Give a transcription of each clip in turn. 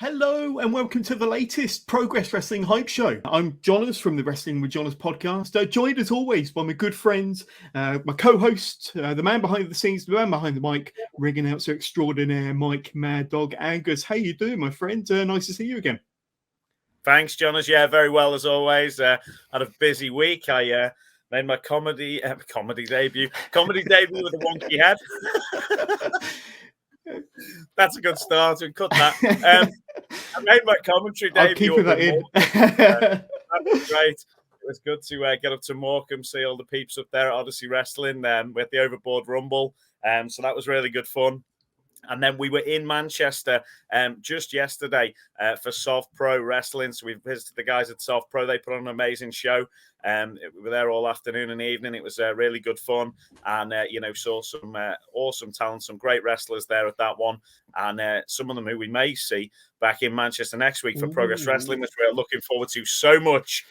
Hello and welcome to the latest Progress Wrestling Hype Show. I'm Jonas from the Wrestling with Jonas podcast, joined as always by my good friends, my co-host, the man behind the scenes, the man behind the mic, ring announcer extraordinaire, Mike Mad Dog Angus. How you doing, my friend? Nice to see you again. Thanks, Jonas. Yeah, very well as always. Had a busy week. I made my comedy debut with a wonky head. That's a good start. We cut that. I made my commentary debut. I'll keep that in. That was great. It was good to get up to Morecambe, see all the peeps up there at Odyssey Wrestling with the Overboard Rumble. So that was really good fun. And then we were in Manchester just yesterday for Soft Pro Wrestling. So we visited the guys at Soft Pro. They put on an amazing show. We were there all afternoon and evening. It was really good fun. And, saw some awesome talent, some great wrestlers there at that one. And some of them who we may see back in Manchester next week for Progress Wrestling, which we're looking forward to so much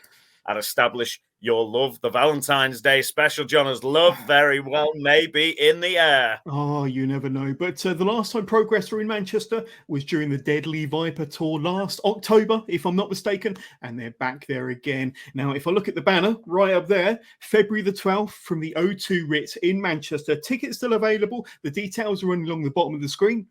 at Establish Your Love, the Valentine's Day special. John's love very well may be in the air. Oh, you never know. But the last time Progress were in Manchester was during the Deadly Viper tour last October, if I'm not mistaken, and they're back there again. Now, if I look at the banner right up there, February the 12th from the O2 Ritz in Manchester. Tickets still available. The details are running along the bottom of the screen.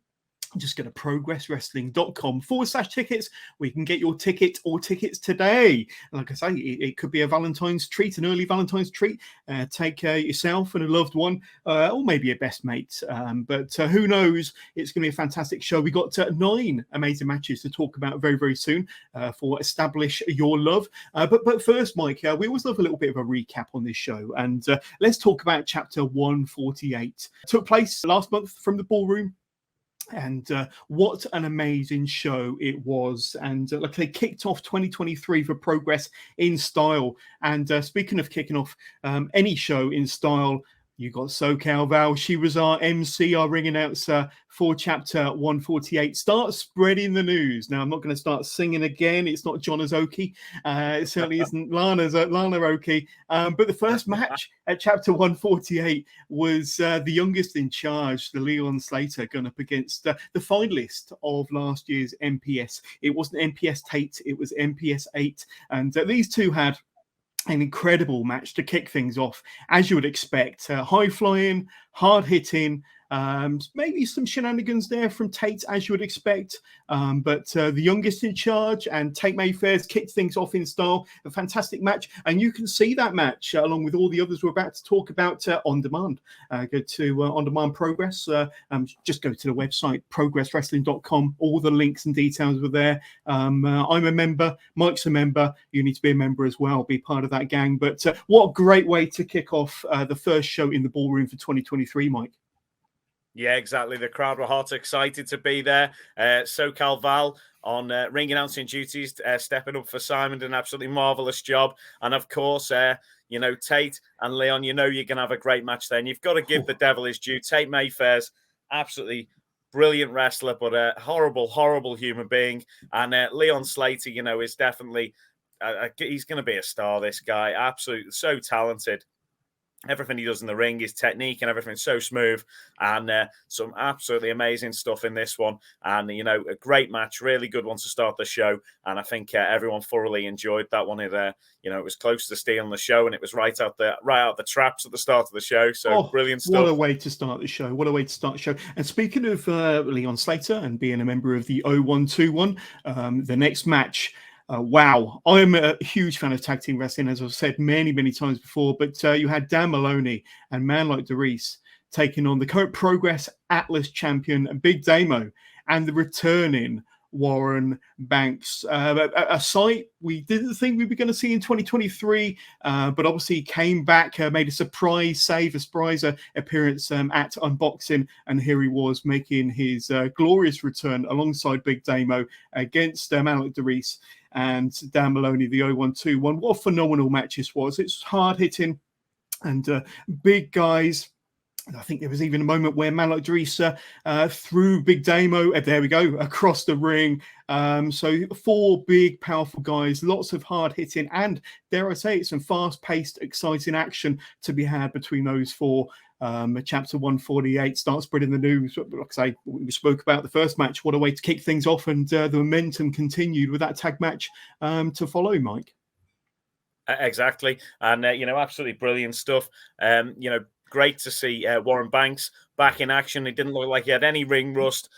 Just go to progresswrestling.com/tickets. We can get your ticket or tickets today. Like I say, it could be a Valentine's treat, an early Valentine's treat. Take yourself and a loved one, or maybe a best mate. But who knows? It's going to be a fantastic show. We got 9 amazing matches to talk about very, very soon for Establish Your Love. But first, Mike, we always love a little bit of a recap on this show. And let's talk about Chapter 148. Took place last month from the Ballroom. And what an amazing show it was. And like they kicked off 2023 for Progress in style. And speaking of kicking off any show in style, you got SoCal Val. She was our MC, our ring announcer for Chapter 148. Start spreading the news. Now, I'm not going to start singing again. It's not John Aoki. It certainly isn't Lana Aoki. But the first match at Chapter 148 was the youngest in charge, the Leon Slater, going up against the finalist of last year's MPS. It wasn't MPS Tate, it was MPS 8. And these two had an incredible match to kick things off, as you would expect. High flying, hard hitting, maybe some shenanigans there from Tate, as you would expect. But the youngest in charge and Tate Mayfair's kicked things off in style. A fantastic match. And you can see that match along with all the others we're about to talk about on demand. Go to On Demand Progress. Just go to the website, progresswrestling.com. All the links and details are there. I'm a member. Mike's a member. You need to be a member as well. Be part of that gang. But what a great way to kick off the first show in the Ballroom for 2023, Mike. Yeah, exactly. The crowd were hot, excited to be there. SoCal Val on ring announcing duties, stepping up for Simon, did an absolutely marvelous job. And of course, Tate and Leon, you're going to have a great match there. And you've got to give the devil his due. Tate Mayfair's absolutely brilliant wrestler, but a horrible, horrible human being. And Leon Slater, is definitely, he's going to be a star, this guy. Absolutely, so talented. Everything he does in the ring, his technique and everything, so smooth, and some absolutely amazing stuff in this one. And a great match, really good one to start the show. And I think everyone thoroughly enjoyed that one. It was close to stealing the show, and it was right out the traps at the start of the show. So brilliant stuff. What a way to start the show! What a way to start the show! And speaking of Leon Slater and being a member of the O121, the next match. Wow, I'm a huge fan of tag team wrestling, as I've said many, many times before. But you had Dan Maloney and man like Doris taking on the current Progress Atlas champion, Big Damo, and the returning Warren Banks. A sight we didn't think we were going to see in 2023, but obviously came back, made a surprise appearance at Unboxing, and here he was making his glorious return alongside Big Damo against man like Doris and Dan Maloney, the 0121. What a phenomenal match this was. It's hard-hitting and big guys. I think there was even a moment where man like Doris threw Big Damo, there we go, across the ring. So 4 big, powerful guys, lots of hard-hitting and, dare I say it, some fast-paced, exciting action to be had between those 4. Chapter 148, start spreading the news. Like I say, we spoke about the first match. What a way to kick things off, and the momentum continued with that tag match to follow, Mike. Exactly. And, absolutely brilliant stuff. Great to see Warren Banks back in action. He didn't look like he had any ring rust.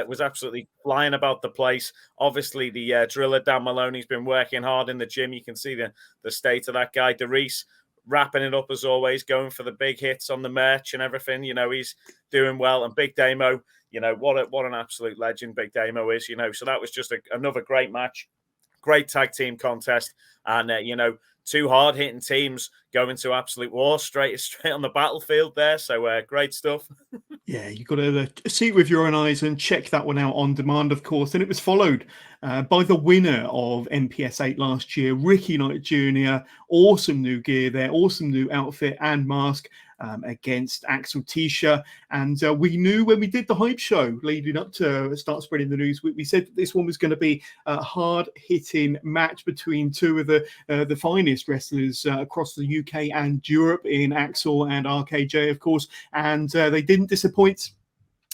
Was absolutely flying about the place. Obviously, the driller, Dan Maloney's been working hard in the gym. You can see the state of that guy. DeReese wrapping it up as always, going for the big hits on the merch and everything. He's doing well. And Big Damo, what an absolute legend Big Damo is, So that was just another great match. Great tag team contest. And, two hard-hitting teams going to absolute war straight on the battlefield there. So great stuff. Yeah, you've got to see it with your own eyes and check that one out on demand, of course. And it was followed by the winner of NPS 8 last year, Ricky Knight Jr. Awesome new gear there, awesome new outfit and mask against Axel Tisha. And we knew when we did the hype show leading up to start spreading the news, we said that this one was going to be a hard-hitting match between two of the finest wrestlers across the UK and Europe in Axel and RKJ, of course. And they didn't disappoint.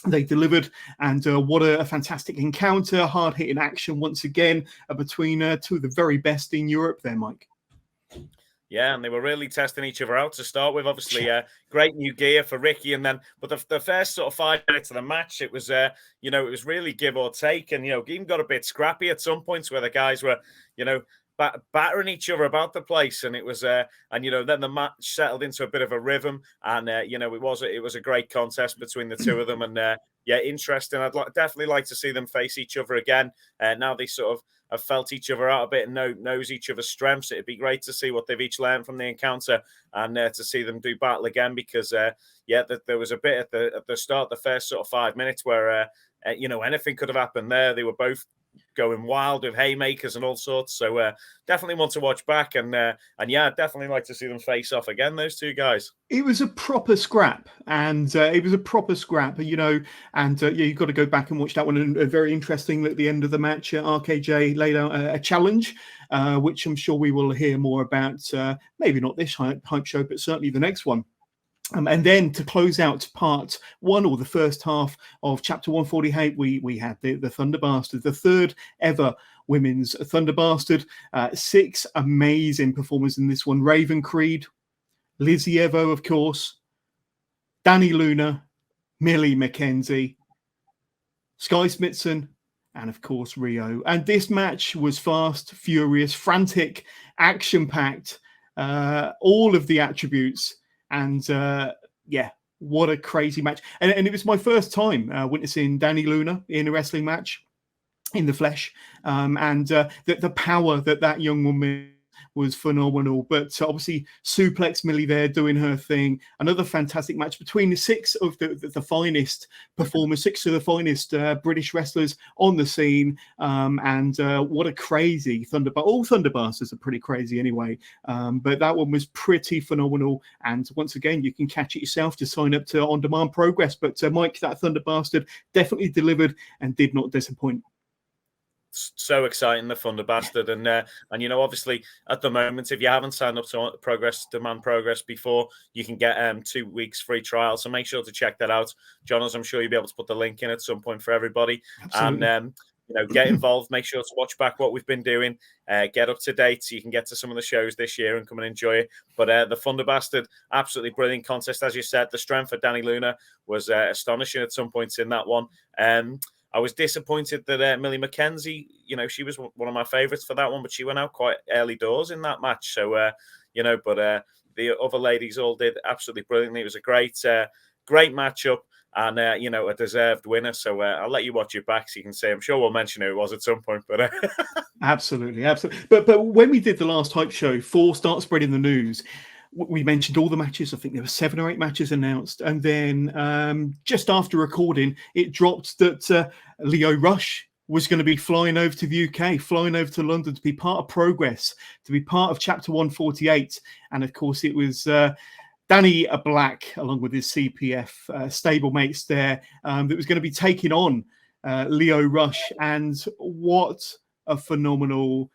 They delivered, and what a fantastic encounter, hard-hitting action once again between two of the very best in Europe there, Mike. Yeah, and they were really testing each other out to start with. Obviously, great new gear for Ricky, and then but the first sort of 5 minutes of the match, it was it was really give or take, and even got a bit scrappy at some points where the guys were battering each other about the place, and it was then the match settled into a bit of a rhythm, and it was a great contest between the two of them, and interesting. I'd definitely like to see them face each other again. Now they sort of have felt each other out a bit and knows each other's strengths. It'd be great to see what they've each learned from the encounter, and to see them do battle again, because there was a bit at the start, the first sort of 5 minutes where anything could have happened there. They were both going wild with haymakers and all sorts. So definitely want to watch back, and definitely like to see them face off again, those two guys. It was a proper scrap, and you've got to go back and watch that one. And very interesting at the end of the match, RKJ laid out a challenge, which I'm sure we will hear more about. Maybe not this hype show, but certainly the next one. And then to close out part one, or the first half of chapter 148, we had the Thunder Bastard, the third ever women's Thunder Bastard. 6 amazing performers in this one. Raven Creed, Lizzie Evo, of course, Danny Luna, Millie McKenzie, Sky Smithson, and of course Rio. And this match was fast, furious, frantic, action-packed, all of the attributes. And what a crazy match. And it was my first time witnessing Danny Luna in a wrestling match in the flesh. And the power that young woman was phenomenal. But obviously Suplex Millie there doing her thing. Another fantastic match between the 6 of the finest performers, 6 of the finest British wrestlers on the scene. And what a crazy all Thunder Bastards are pretty crazy anyway. But that one was pretty phenomenal. And once again, you can catch it yourself to sign up to On Demand Progress. But Mike, that Thunder Bastard definitely delivered and did not disappoint. So exciting, the Thunder Bastard, and obviously at the moment, if you haven't signed up to Demand Progress before, you can get 2 weeks free trial. So make sure to check that out, John. As I'm sure you'll be able to put the link in at some point for everybody. Absolutely. And get involved. Make sure to watch back what we've been doing. Get up to date so you can get to some of the shows this year and come and enjoy it. But the Thunder Bastard, absolutely brilliant contest, as you said. The strength of Danny Luna was astonishing at some points in that one. I was disappointed that Millie McKenzie, she was one of my favourites for that one, but she went out quite early doors in that match. So, but the other ladies all did absolutely brilliantly. It was a great matchup, and, a deserved winner. So I'll let you watch it back so you can see. I'm sure we'll mention who it was at some point. But Absolutely. But when we did the last hype show for Start Spreading the News, we mentioned all the matches. I think there were 7 or 8 matches announced. And then just after recording, it dropped that Leo Rush was going to be flying over to the UK, flying over to London to be part of Progress, to be part of Chapter 148. And of course, it was Danny Black, along with his CPF stablemates there, that was going to be taking on Leo Rush. And what a phenomenal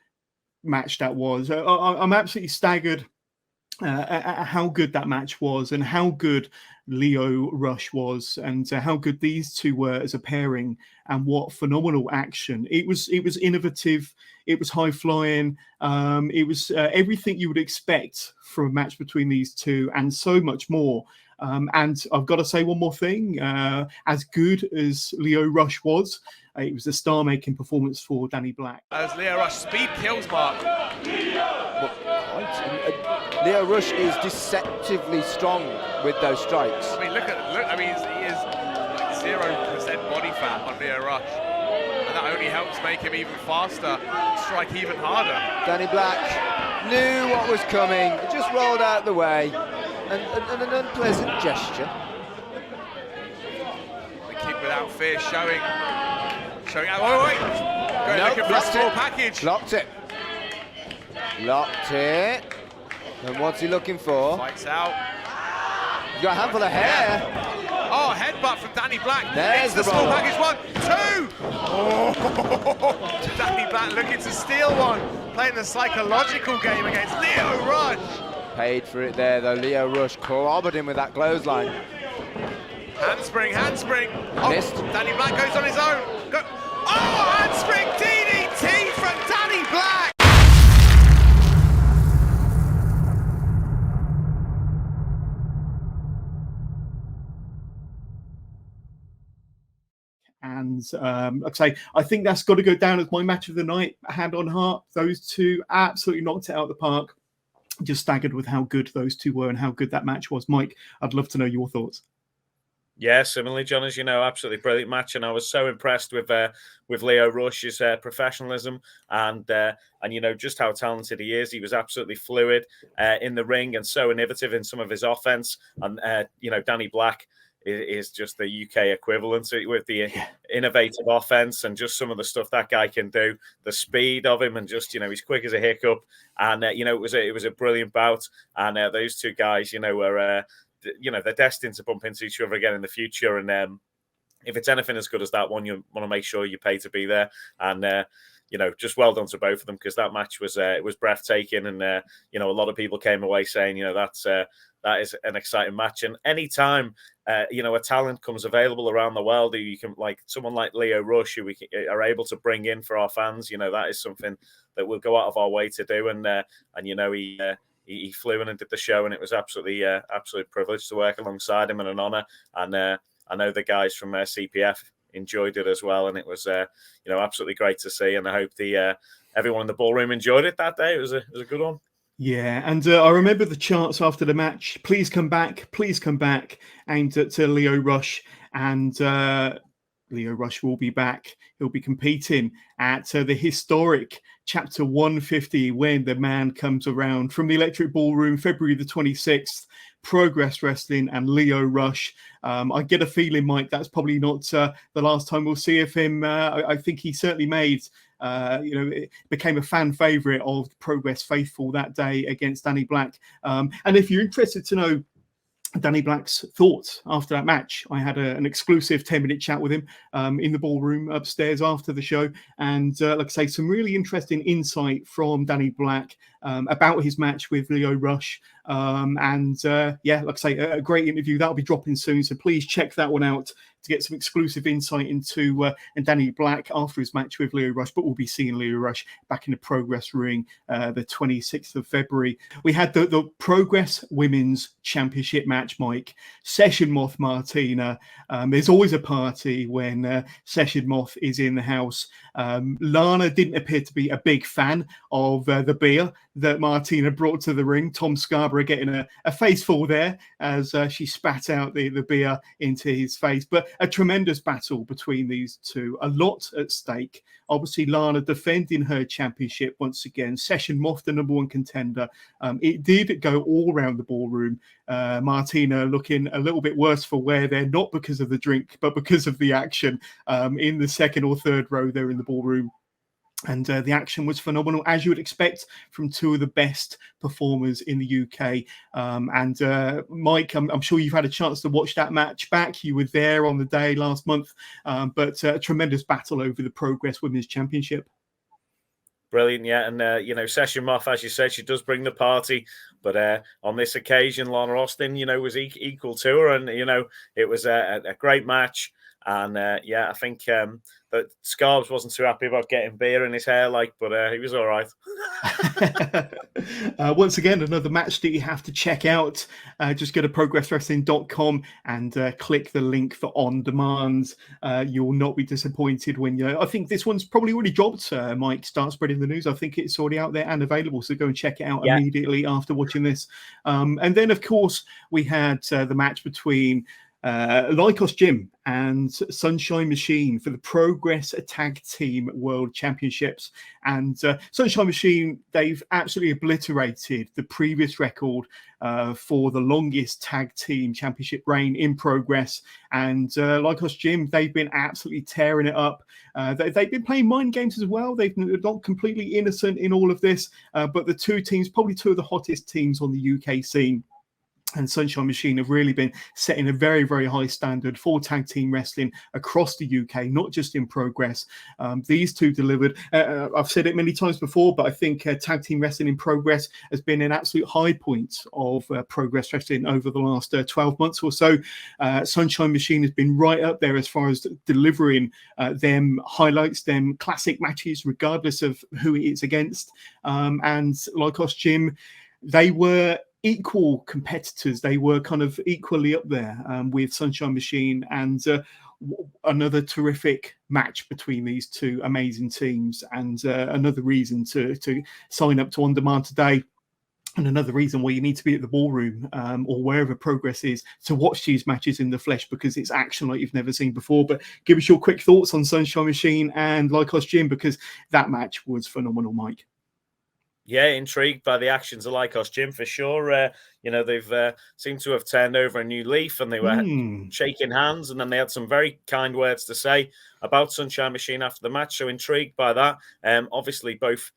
match that was. I'm absolutely staggered how good that match was, and how good Leo Rush was, and how good these two were as a pairing, and what phenomenal action. It was innovative, it was high flying, it was everything you would expect from a match between these two, and so much more. And I've got to say one more thing. As good as Leo Rush was, it was a star-making performance for Danny Black. As Leo Rush speed kills Mark. Leo Rush is deceptively strong with those strikes. I mean, look. I mean, he is like 0% body fat on Leo Rush, and that only helps make him even faster, strike even harder. Danny Black knew what was coming, just rolled out the way, and an unpleasant gesture. The kick without fear, showing out. Oh wait, looking for a small package. Locked it. And what's he looking for? Fights out. He's got a handful of hair. Oh, headbutt from Danny Black. There's the small roll. package. 1, 2. Oh, Danny Black looking to steal one, playing the psychological game against Leo Rush. Paid for it there though. Leo Rush clobbered him with that clothesline. Handspring. Oh, Missed. Danny Black goes on his own. Oh, handspring DDT from Danny Black. And like I say, I think that's got to go down as my match of the night, hand on heart. Those two absolutely knocked it out of the park. Just staggered with how good those two were and how good that match was. Mike, I'd love to know your thoughts. Yeah, similarly, John, as you know, absolutely brilliant match, and I was so impressed with Leo Rush's professionalism and just how talented he is. He was absolutely fluid in the ring and so innovative in some of his offense. And Danny Black is just the UK equivalent with the innovative offense and just some of the stuff that guy can do, the speed of him, and just he's quick as a hiccup. And it was a brilliant bout. And those two guys, were they're destined to bump into each other again in the future. And if it's anything as good as that one, you want to make sure you pay to be there. And just well done to both of them, because that match was it was breathtaking. And a lot of people came away saying that is an exciting match. And anytime a talent comes available around the world who you can, like someone like Leo Rush, who we are able to bring in for our fans, that is something that we'll go out of our way to do. And he flew in and did the show, and it was absolutely privilege to work alongside him, and an honour. And I know the guys from CPF enjoyed it as well, and it was absolutely great to see. And I hope everyone in the ballroom enjoyed it that day. It was a good one. Yeah, and I remember the chants after the match, please come back, aimed at Leo Rush. And Leo Rush will be back. He'll be competing at the historic Chapter 150 when the man comes around, from the Electric Ballroom, February the 26th, Progress Wrestling and Leo Rush. I get a feeling, Mike, that's probably not the last time we'll see of him. I think he certainly made... it became a fan favorite of Progress faithful that day against Danny Black. And if you're interested to know Danny Black's thoughts after that match, I had an exclusive 10-minute chat with him in the ballroom upstairs after the show. And like I say, some really interesting insight from Danny Black about his match with Leo Rush. Like I say, a great interview. That'll be dropping soon. So please check that one out to get some exclusive insight into and Danny Black after his match with Leo Rush. But we'll be seeing Leo Rush back in the Progress ring the 26th of February. We had the Progress Women's Championship match, Mike. Session Moth Martina. There's always a party when Session Moth is in the house. Lana didn't appear to be a big fan of the beer that Martina brought to the ring. Tom Scarborough getting a face full there as she spat out the beer into his face. But a tremendous battle between these two. A lot at stake. Obviously, Lana defending her championship once again. Session Moth, the number one contender. It did go all around the ballroom. Martina looking a little bit worse for wear there, not because of the drink, but because of the action in the second or third row there in the ballroom. And the action was phenomenal, as you would expect from two of the best performers in the UK. Mike, I'm sure you've had a chance to watch that match back. You were there on the day last month, but a tremendous battle over the Progress Women's Championship. Brilliant, yeah. And, Session Moth, as you said, she does bring the party. But on this occasion, Lana Austin, was equal to her. And, it was a great match. And, I think that Scarbs wasn't too happy about getting beer in his hair, but he was all right. Once again, another match that you have to check out. Just go to progresswrestling.com and click the link for on demand. You will not be disappointed when I think this one's probably already dropped. Mike, start spreading the news. I think it's already out there and available. So go and check it out immediately after watching this. And then, of course, we had the match between Lycos Gym and Sunshine Machine for the Progress Tag Team World Championships. And Sunshine Machine, they've absolutely obliterated the previous record for the longest tag team championship reign in Progress. And Lycos Gym, they've been absolutely tearing it up. They've been playing mind games as well. They're not completely innocent in all of this, but the two teams, probably two of the hottest teams on the UK scene, and Sunshine Machine have really been setting a very, very high standard for tag team wrestling across the UK, not just in Progress. These two delivered. I've said it many times before, but I think tag team wrestling in Progress has been an absolute high point of Progress wrestling over the last 12 months or so. Sunshine Machine has been right up there as far as delivering them highlights, them classic matches, regardless of who it is against. And Lycos Gym, they were equal competitors. They were kind of equally up there with Sunshine Machine, and another terrific match between these two amazing teams, and another reason to sign up to On Demand today, and another reason why you need to be at the ballroom or wherever Progress is to watch these matches in the flesh, because it's action like you've never seen before. But give us your quick thoughts on Sunshine Machine and Lycos Gym, because that match was phenomenal, Mike. Yeah, intrigued by the actions of Lycos Gym for sure. They've seemed to have turned over a new leaf, and they were shaking hands, and then they had some very kind words to say about Sunshine Machine after the match. So intrigued by that. Obviously, both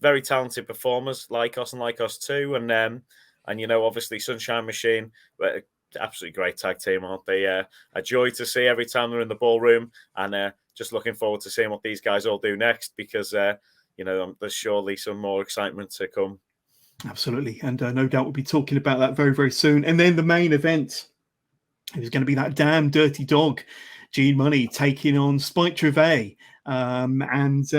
very talented performers, Lycos and Lycos 2, and obviously Sunshine Machine, absolutely great tag team, aren't they? A joy to see every time they're in the ballroom, and just looking forward to seeing what these guys all do next, because there's surely some more excitement to come. Absolutely. And no doubt we'll be talking about that very, very soon. And then the main event, it was going to be that damn dirty dog, Gene Money, taking on Spike Trivet. And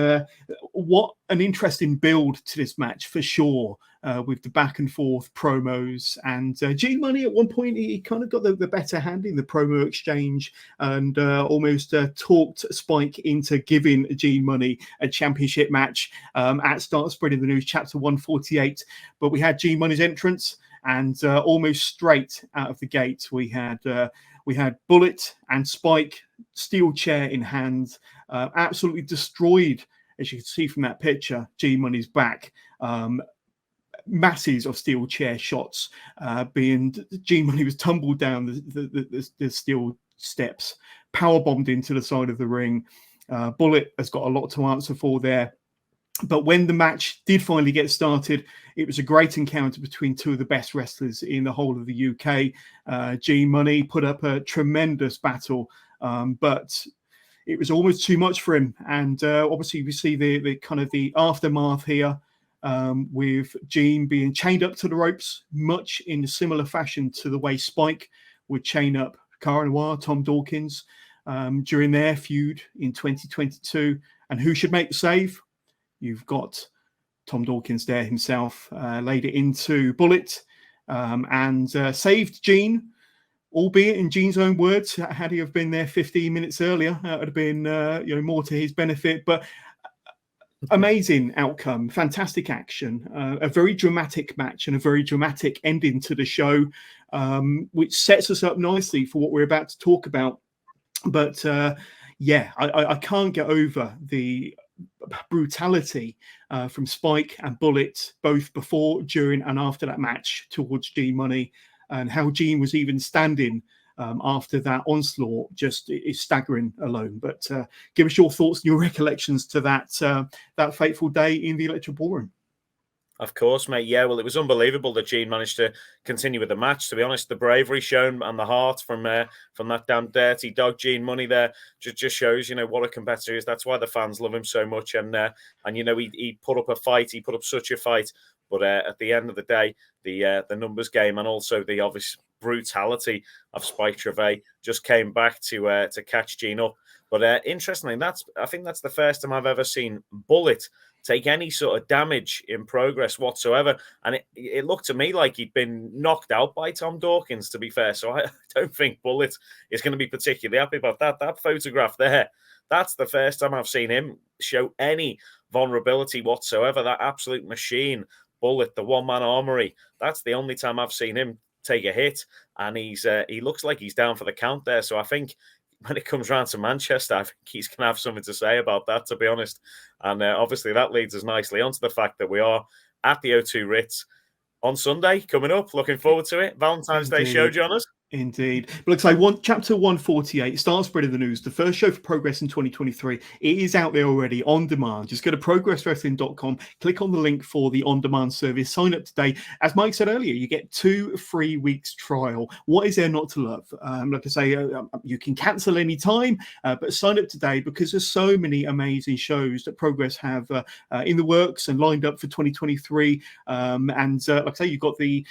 what an interesting build to this match for sure, with the back and forth promos. And Gene Money at one point, he kind of got the better hand in the promo exchange, and almost talked Spike into giving Gene Money a championship match at Start Spreading the News, chapter 148. But we had Gene Money's entrance, and almost straight out of the gate, we had Bullet and Spike, steel chair in hand, absolutely destroyed, as you can see from that picture, Gene Money's back. Masses of steel chair shots, being Gene Money was tumbled down the steel steps, power bombed into the side of the ring. Bullet has got a lot to answer for there. But when the match did finally get started, it was a great encounter between two of the best wrestlers in the whole of the UK. Gene Money put up a tremendous battle, but it was almost too much for him. And obviously we see the kind of the aftermath here, with Gene being chained up to the ropes, much in a similar fashion to the way Spike would chain up Cara Noir, Tom Dawkins, during their feud in 2022. And who should make the save? You've got Tom Dawkins there himself, laid it into Bullet, and saved Gene, albeit in Gene's own words. Had he have been there 15 minutes earlier, it would have been more to his benefit. But amazing outcome, fantastic action, a very dramatic match, and a very dramatic ending to the show, which sets us up nicely for what we're about to talk about. But I can't get over the brutality from Spike and Bullet, both before, during, and after that match towards Gene Money, and how Gene was even standing after that onslaught just is staggering alone. But give us your thoughts and your recollections to that fateful day in the Electric Ballroom. Of course, mate. Yeah, well, it was unbelievable that Gene managed to continue with the match. To be honest, the bravery shown and the heart from that damn dirty dog Gene Money there just shows, what a competitor he is. That's why the fans love him so much. And he put up a fight. He put up such a fight. But at the end of the day, the numbers game and also the obvious brutality of Spike Trevay just came back to catch Gene up. But interestingly, I think that's the first time I've ever seen Bullet take any sort of damage in progress whatsoever. And it looked to me like he'd been knocked out by Tom Dawkins, to be fair. So I don't think Bullet is going to be particularly happy about that. That photograph there, that's the first time I've seen him show any vulnerability whatsoever. That absolute machine, Bullet, the one-man armory, that's the only time I've seen him take a hit. And he looks like he's down for the count there. So I think when it comes round to Manchester, I think he's going to have something to say about that, to be honest. And obviously that leads us nicely onto the fact that we are at the O2 Ritz on Sunday coming up. Looking forward to it. Valentine's Day show, Jonas. Indeed. But looks like chapter 148 starts spreading the news. The first show for Progress in 2023. It is out there already on demand. Just go to progresswrestling.com, click on the link for the on-demand service, sign up today. As Mike said earlier, you get 2 free weeks trial. What is there not to love? Like I say, you can cancel any time, but sign up today because there's so many amazing shows that Progress have in the works and lined up for 2023. Like I say, you've got the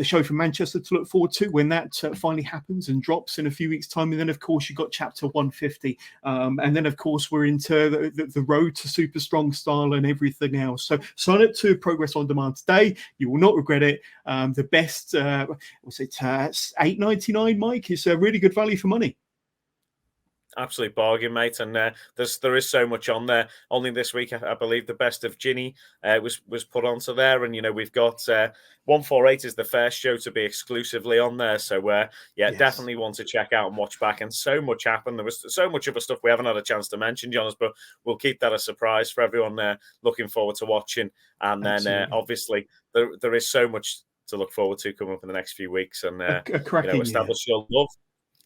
show from Manchester to look forward to when that finally happens and drops in a few weeks' time. And then, of course, you've got chapter 150. And then, of course, we're into the road to super strong style and everything else. So sign up to Progress On Demand today. You will not regret it. The best, what's it, $8.99, Mike? It's a really good value for money. Absolute bargain, mate. And there is so much on there. Only this week, I believe, the best of Ginny was put onto there. And, we've got 148 is the first show to be exclusively on there. So, yes. Definitely want to check out and watch back. And so much happened. There was so much other stuff we haven't had a chance to mention, Jonas, but we'll keep that a surprise for everyone there. Looking forward to watching. And then, obviously, there is so much to look forward to coming up in the next few weeks. And, establish your love.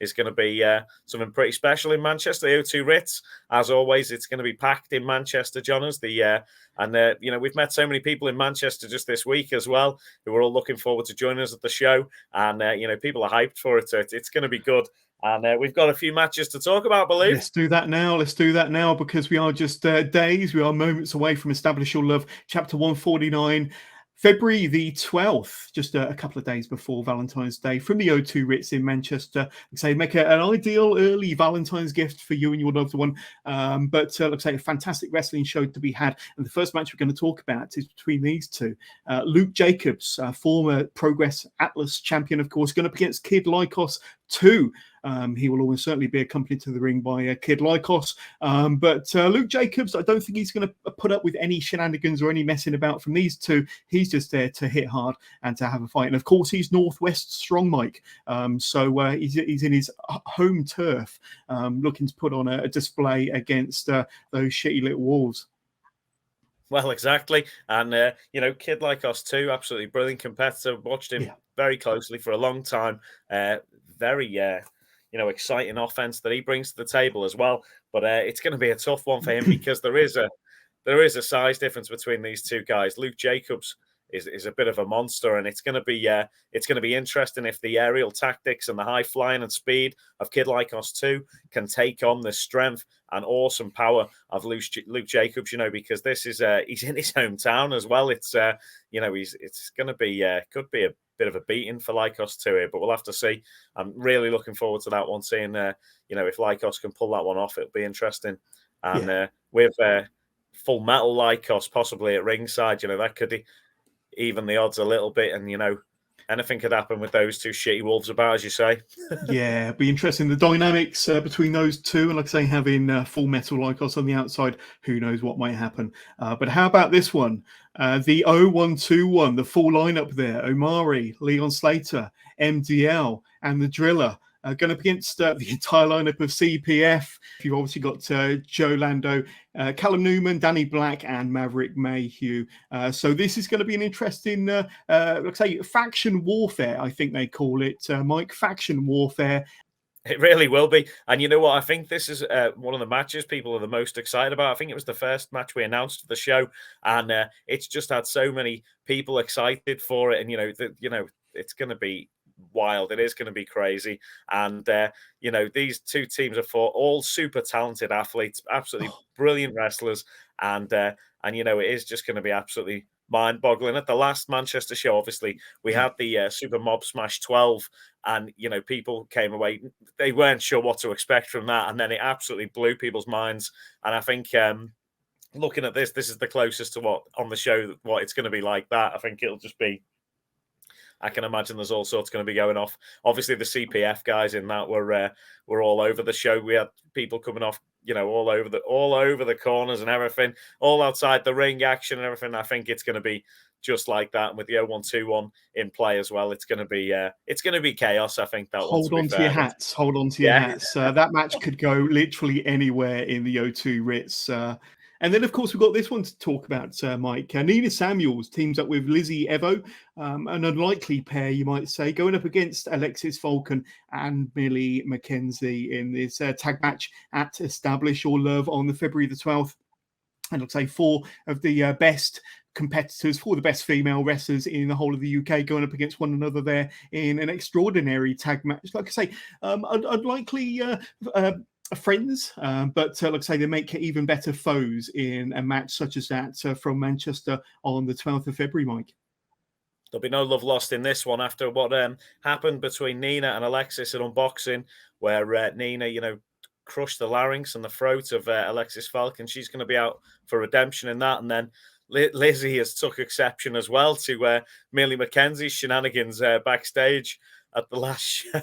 It's going to be something pretty special in Manchester, the O2 Ritz. As always, it's going to be packed in Manchester, Jonas. We've met so many people in Manchester just this week as well who are all looking forward to joining us at the show. And, people are hyped for it. So it's going to be good. And we've got a few matches to talk about, I believe. Let's do that now because we are just days. We are moments away from Establish Your Love, chapter 149. February the 12th, just a couple of days before Valentine's Day, from the O2 Ritz in Manchester. Make an ideal early Valentine's gift for you and your loved one. But let's say a fantastic wrestling show to be had. And the first match we're going to talk about is between these two. Luke Jacobs, former Progress Atlas champion, of course, going up against Kid Lycos 2. He will almost certainly be accompanied to the ring by Kid Lycos. But Luke Jacobs, I don't think he's going to put up with any shenanigans or any messing about from these two. He's just there to hit hard and to have a fight. And of course, he's Northwest Strong Mike. So he's in his home turf, looking to put on a display against those shitty little Wolves. Well, exactly. And, Kid Lycos too, absolutely brilliant competitor. Watched him very closely for a long time. Very exciting offense that he brings to the table as well. But it's going to be a tough one for him because there is a size difference between these two guys. Luke Jacobs is a bit of a monster, and it's going to be interesting if the aerial tactics and the high flying and speed of Kid Lycos 2 can take on the strength and awesome power of Luke Jacobs. Because this is he's in his hometown as well. It's it's going to be could be a bit of a beating for Lycos 2 here, but we'll have to see. I'm really looking forward to that one, seeing if Lycos can pull that one off. It'll be interesting. And with Full Metal Lycos possibly at ringside, that could even the odds a little bit, and anything could happen with those two shitty wolves about, as you say. Yeah, it'd be interesting, the dynamics between those two, and like I say, having Full Metal Lycos on the outside, who knows what might happen. But how about this one? The 0121, the full lineup there: Omari, Leon Slater, MDL, and the Driller. Going up against the entire lineup of CPF. You've obviously got Joe Lando, Callum Newman, Danny Black, and Maverick Mayhew. So this is going to be an interesting, let's say, faction warfare, I think they call it, Mike. Faction warfare. It really will be. And you know what? I think this is one of the matches people are the most excited about. I think it was the first match we announced for the show, and it's just had so many people excited for it. And, it's going to be wild. It is going to be crazy. And, these two teams are for all super talented athletes, absolutely brilliant wrestlers. And it is just going to be absolutely mind-boggling. At the last Manchester show, obviously, we had the Super Mob Smash 12, and people came away, they weren't sure what to expect from that, and then it absolutely blew people's minds. And I think looking at this is the closest to what on the show, what it's going to be like that. I think it'll just be, I can imagine there's all sorts going to be going off. Obviously, the CPF guys in that were all over the show. We had people coming off, all over the corners and everything, all outside the ring action and everything. I think it's going to be just like that, and with the 0121 in play as well, it's going to be chaos. I think that. Hold on to your hats. Hold on to your hats. That match could go literally anywhere in the O2 Ritz. And then, of course, we've got this one to talk about, Mike. Nina Samuels teams up with Lizzie Evo, an unlikely pair, you might say, going up against Alexis Falcon and Millie McKenzie in this tag match at Establish or Love on the February the 12th. And I'll say 4 of the best competitors, 4 of the best female wrestlers in the whole of the UK going up against one another there in an extraordinary tag match. Like I say, unlikely friends, but like I say, they make even better foes in a match such as that from Manchester on the 12th of February, Mike. There'll be no love lost in this one after what happened between Nina and Alexis at Unboxing, where Nina, crushed the larynx and the throat of Alexis Falcon. She's going to be out for redemption in that. And then Lizzie has took exception as well to Millie McKenzie's shenanigans backstage at the last show,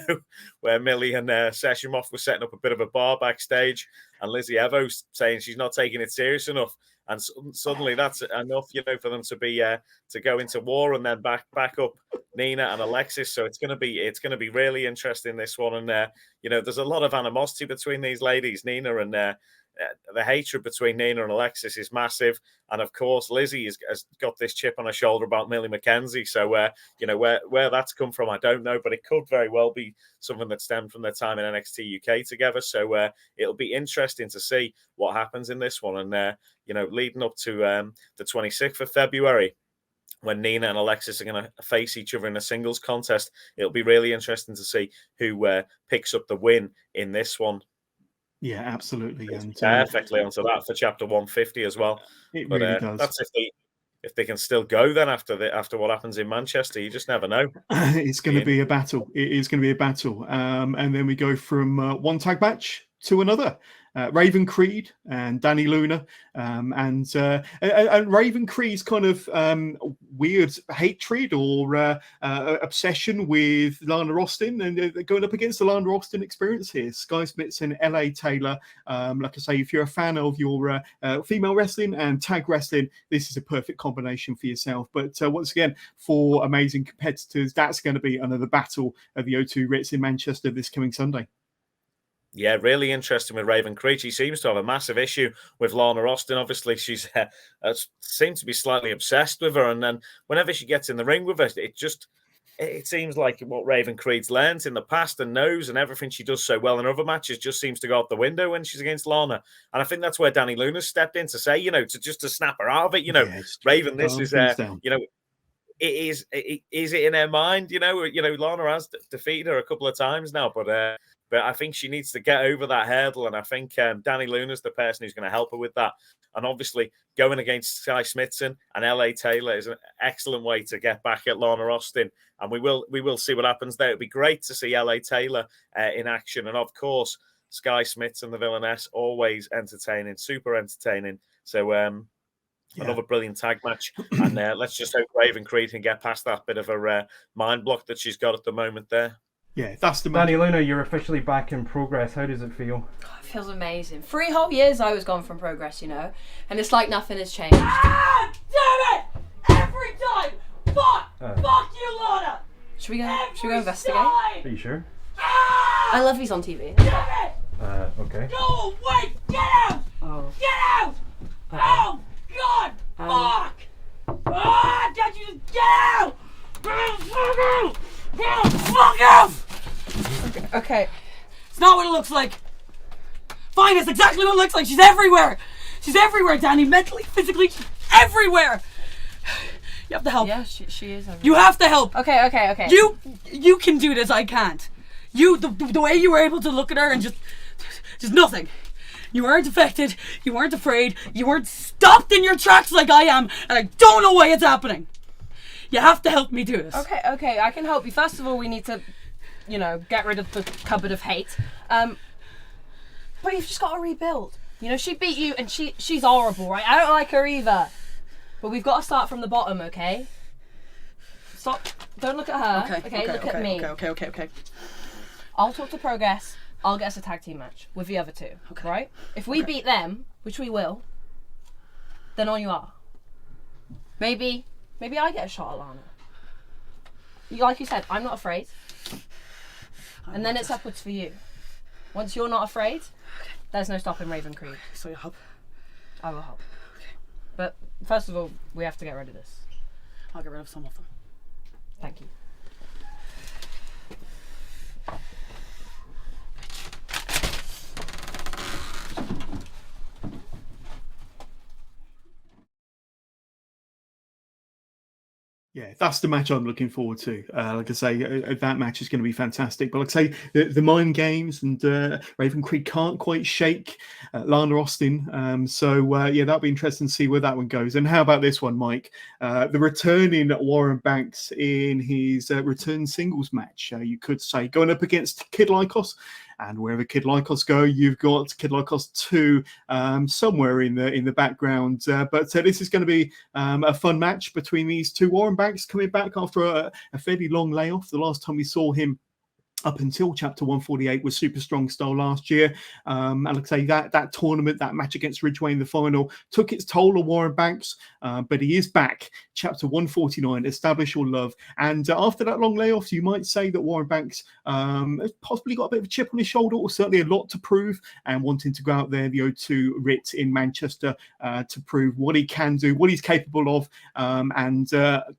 where Millie and Sessions were setting up a bit of a bar backstage, and Lizzie Evo's saying she's not taking it serious enough. And suddenly that's enough, for them to be to go into war and then back up Nina and Alexis. So it's going to be really interesting, this one. And there's a lot of animosity between these ladies, Nina and the hatred between Nina and Alexis is massive. And of course, Lizzie has got this chip on her shoulder about Millie McKenzie. So where that's come from, I don't know, but it could very well be something that stemmed from their time in NXT UK together. So it'll be interesting to see what happens in this one. And leading up to the 26th of February, when Nina and Alexis are going to face each other in a singles contest, it'll be really interesting to see who picks up the win in this one. Yeah, absolutely. And perfectly onto that for chapter 150 as well. It really does. That's if they can still go then after what happens in Manchester. You just never know. It's going to be a battle. It is going to be a battle. And then we go from one tag match to another. Raven Creed and Danny Luna, and Raven Creed's kind of weird hatred or obsession with Lana Austin, and they're going up against the Lana Austin experience here. Sky Smiths and LA Taylor. Like I say, if you're a fan of your female wrestling and tag wrestling, this is a perfect combination for yourself. But once again, for amazing competitors, that's going to be another battle at the O2 Ritz in Manchester this coming Sunday. Yeah, really interesting with Raven Creed. She seems to have a massive issue with Lana Austin. Obviously, she's seems to be slightly obsessed with her. And then whenever she gets in the ring with her, it seems like what Raven Creed's learned in the past and knows, and everything she does so well in other matches just seems to go out the window when she's against Lana. And I think that's where Danny Luna stepped in to say, to snap her out of it. Raven, this is, is it in her mind? Lana has defeated her a couple of times now, but I think she needs to get over that hurdle, and I think Danny Luna's the person who's going to help her with that. And obviously, going against Sky Smithson and LA Taylor is an excellent way to get back at Lana Austin, and we will see what happens there. It'd be great to see LA Taylor in action, and of course, Sky Smithson, the villainess, always entertaining, super entertaining. So another brilliant tag match, and let's just hope Raven Creed can get past that bit of a mind block that she's got at the moment there. Yeah, that's the Danny Luna, you're officially back in Progress. How does it feel? Oh, it feels amazing. 3 whole years I was gone from Progress, and it's like nothing has changed. Ah, damn it! Every time! Fuck you, Lana! Should we go investigate? Are you sure? I love he's on TV. Damn it! Okay. No, wait! Get out! Oh. Get out! Oh, God! Fuck! Can't you just get out? Fuck out! Okay. not what it looks like. Fine, it's exactly what it looks like. She's everywhere. She's everywhere, Danny. Mentally, physically, she's everywhere. You have to help. Yeah, she is everywhere. You have to help. Okay. You can do this. I can't. The way you were able to look at her and just nothing. You weren't affected. You weren't afraid. You weren't stopped in your tracks like I am, and I don't know why it's happening. You have to help me do this. Okay, I can help you. First of all, we need to, get rid of the cupboard of hate. But you've just got to rebuild. She beat you, and she's horrible, right? I don't like her either. But we've got to start from the bottom, okay? Stop. Don't look at her. Okay, look at me. Okay. I'll talk to Progress. I'll get us a tag team match with the other two, right? If we beat them, which we will, then on you are. Maybe I get a shot at Lana. Like you said, I'm not afraid. And then it's upwards for you. Once you're not afraid, there's no stopping Raven Creed. So you help? I will help. Okay. But first of all, we have to get rid of this. I'll get rid of some of them. Thank you. Yeah, that's the match I'm looking forward to. Like I say, that match is going to be fantastic. But like I say, the mind games and Raven Creed can't quite shake Lana Austin. That'll be interesting to see where that one goes. And how about this one, Mike? The returning Warren Banks in his return singles match. You could say going up against Kid Lycos. And wherever Kid Lycos go, you've got Kid Lycos 2 somewhere in the background. But this is going to be a fun match between these two. Warren Banks coming back after a fairly long layoff. The last time we saw him up until Chapter 148 was Super Strong Style last year. And like I say, that tournament, that match against Ridgeway in the final, took its toll on Warren Banks, but he is back. Chapter 149, Establish Your Love. And after that long layoff, you might say that Warren Banks has possibly got a bit of a chip on his shoulder, or certainly a lot to prove, and wanting to go out there, the O2 Ritz in Manchester, to prove what he can do, what he's capable of.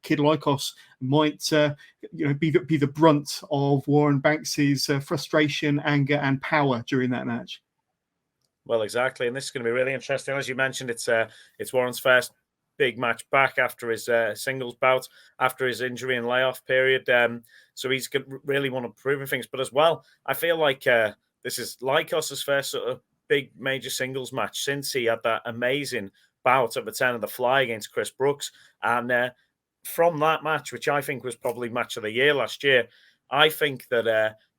Kid Lycos might be the brunt of Warren Banks's frustration, anger, and power during that match. Well, exactly, and this is going to be really interesting. As you mentioned, it's Warren's first big match back after his singles bout, after his injury and layoff period. So he's going to really want to prove things. But as well, I feel like this is Lycos' first sort of big major singles match since he had that amazing bout at Return of the Fly against Chris Brooks. And from that match, which I think was probably match of the year last year, I think that,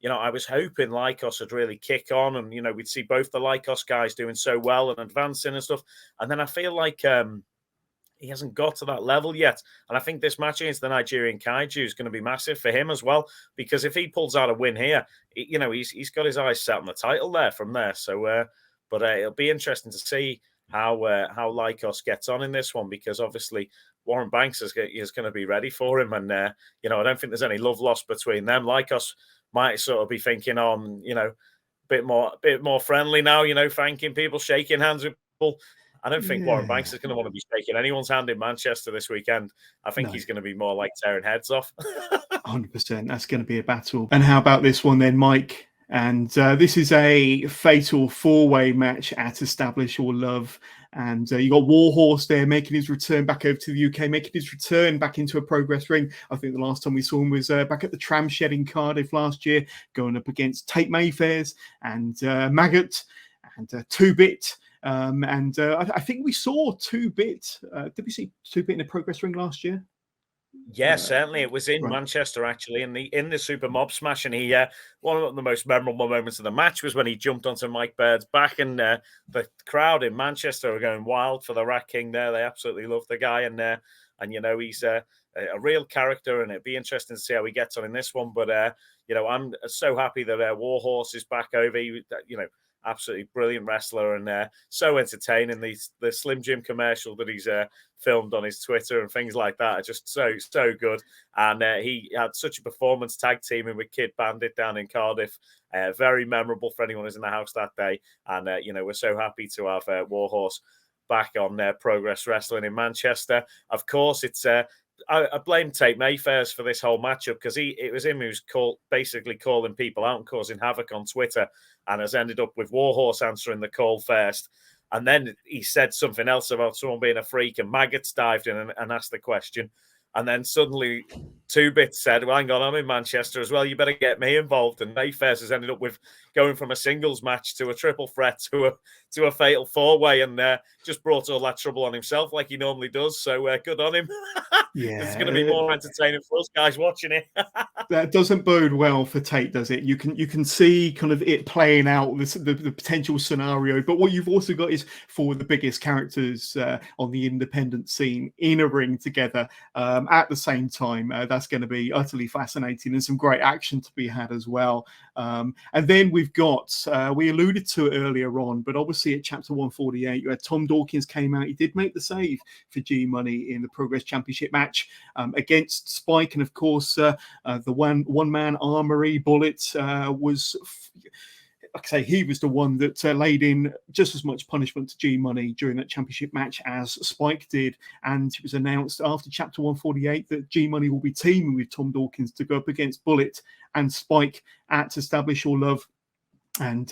I was hoping Lycos would really kick on and, we'd see both the Lycos guys doing so well and advancing and stuff. And then I feel like he hasn't got to that level yet. And I think this match against the Nigerian Kaiju is going to be massive for him as well, because if he pulls out a win here, he's got his eyes set on the title there from there. So, but it'll be interesting to see how Lycos gets on in this one, because obviously Warren Banks is going to be ready for him. And, I don't think there's any love lost between them. Lycos might sort of be thinking on, bit more friendly now, thanking people, shaking hands with people. I don't think Warren Banks is going to want to be shaking anyone's hand in Manchester this weekend. I think he's going to be more like tearing heads off. 100%. That's going to be a battle. And how about this one then, Mike? And this is a fatal four-way match at Establish Your Love. And you got Warhorse there making his return back over to the UK, making his return back into a Progress ring. I think the last time we saw him was back at the Tram Shed in Cardiff last year, going up against Tate Mayfairs and Maggot and 2-Bit. I think we saw 2-Bit. Did we see 2-Bit in a Progress ring last year? Yeah, certainly. It was in Manchester, actually, in the Super Mob Smash. And he one of the most memorable moments of the match was when he jumped onto Mike Bird's back, and the crowd in Manchester were going wild for the Rat King there. They absolutely love the guy, and he's a real character, and it'd be interesting to see how he gets on in this one. But I'm so happy that Warhorse is back over. Absolutely brilliant wrestler, and so entertaining. The Slim Jim commercial that he's filmed on his Twitter and things like that are just so good. And he had such a performance tag teaming with Kid Bandit down in Cardiff. Very memorable for anyone who's in the house that day. And we're so happy to have Warhorse back on Progress Wrestling in Manchester. Of course, it's I blame Tate Mayfair's for this whole matchup because it was him who's basically calling people out and causing havoc on Twitter, and has ended up with Warhorse answering the call first. And then he said something else about someone being a freak, and Maggots dived in and asked the question. And then suddenly 2-Bit said, well, hang on, I'm in Manchester as well. You better get me involved. And Mayfair's has ended up with going from a singles match to a triple threat to a fatal 4-way, and just brought all that trouble on himself like he normally does. So good on him. Yeah, it's going to be more entertaining for us guys watching it. That doesn't bode well for Tate, does it? You can see kind of it playing out the potential scenario. But what you've also got is 4 of the biggest characters on the independent scene in a ring together at the same time. That's going to be utterly fascinating, and some great action to be had as well. And then we've got, we alluded to it earlier on, but obviously at Chapter 148, you had Tom Dawkins came out. He did make the save for G-Money in the Progress Championship match against Spike. And of course, the one-man armory Bullet was... like I say, he was the one that laid in just as much punishment to G-Money during that championship match as Spike did. And it was announced after Chapter 148 that G-Money will be teaming with Tom Dawkins to go up against Bullet and Spike at Establish Your Love. And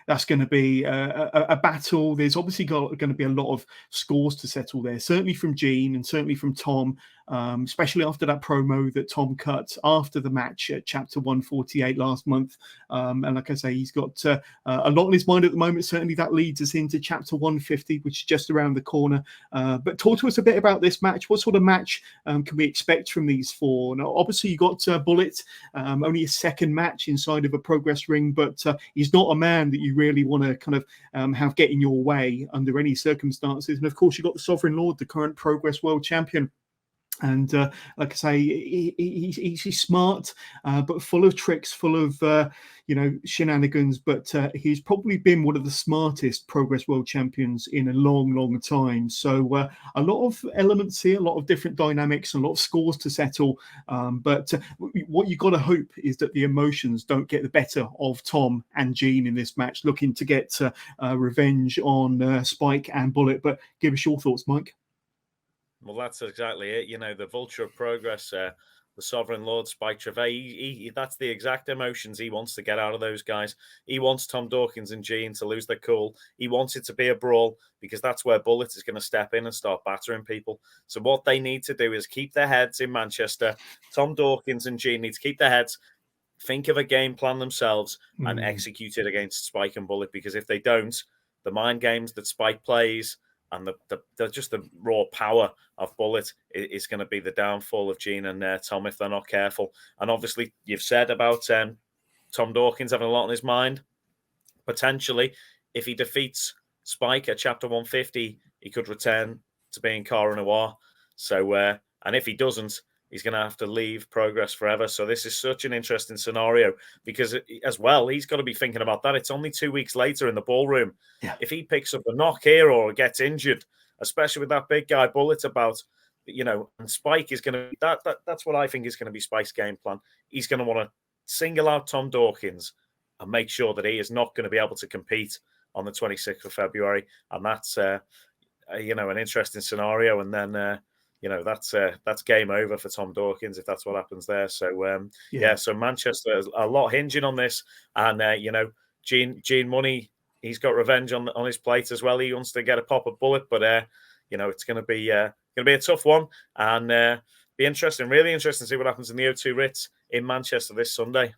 that's going to be a battle. There's obviously going to be a lot of scores to settle there, certainly from Gene and certainly from Tom, especially after that promo that Tom cut after the match at Chapter 148 last month. And like I say, he's got a lot on his mind at the moment. Certainly that leads us into Chapter 150, which is just around the corner. But talk to us a bit about this match. What sort of match can we expect from these 4? Now, obviously, you got Bullet, only a second match inside of a Progress ring, but he's not a man that you really want to kind of have get in your way under any circumstances. And of course, you've got the Sovereign Lord, the current Progress World Champion. And like I say, he's smart, but full of tricks, full of shenanigans. But he's probably been one of the smartest Progress World Champions in a long time. So a lot of elements here, a lot of different dynamics, a lot of scores to settle. But what you got to hope is that the emotions don't get the better of Tom and Gene in this match, looking to get revenge on Spike and Bullet. But give us your thoughts, Mike. Well, that's exactly it. The Vulture of Progress, the Sovereign Lord, Spike Trevay, that's the exact emotions he wants to get out of those guys. He wants Tom Dawkins and Gene to lose their cool. He wants it to be a brawl because that's where Bullet is going to step in and start battering people. So what they need to do is keep their heads in Manchester. Tom Dawkins and Gene need to keep their heads, think of a game plan themselves and execute it against Spike and Bullet, because if they don't, the mind games that Spike plays and just the raw power of Bullet is going to be the downfall of Gene and Tom if they're not careful. And obviously, you've said about Tom Dawkins having a lot on his mind. Potentially, if he defeats Spike at Chapter 150, he could return to being Cara Noir. So, and if he doesn't, he's going to have to leave Progress forever. So this is such an interesting scenario because as well, he's got to be thinking about that. It's only 2 weeks later in the ballroom. Yeah. If he picks up a knock here or gets injured, especially with that big guy Bullet about, and Spike is going to, that's what I think is going to be Spike's game plan. He's going to want to single out Tom Dawkins and make sure that he is not going to be able to compete on the 26th of February. And that's, an interesting scenario. And then, that's game over for Tom Dawkins if that's what happens there. So so Manchester has a lot hinging on this, and Gene Money, he's got revenge on his plate as well. He wants to get a pop of Bullet, but it's going to be a tough one, and be interesting, really interesting to see what happens in the O2 Ritz in Manchester this Sunday.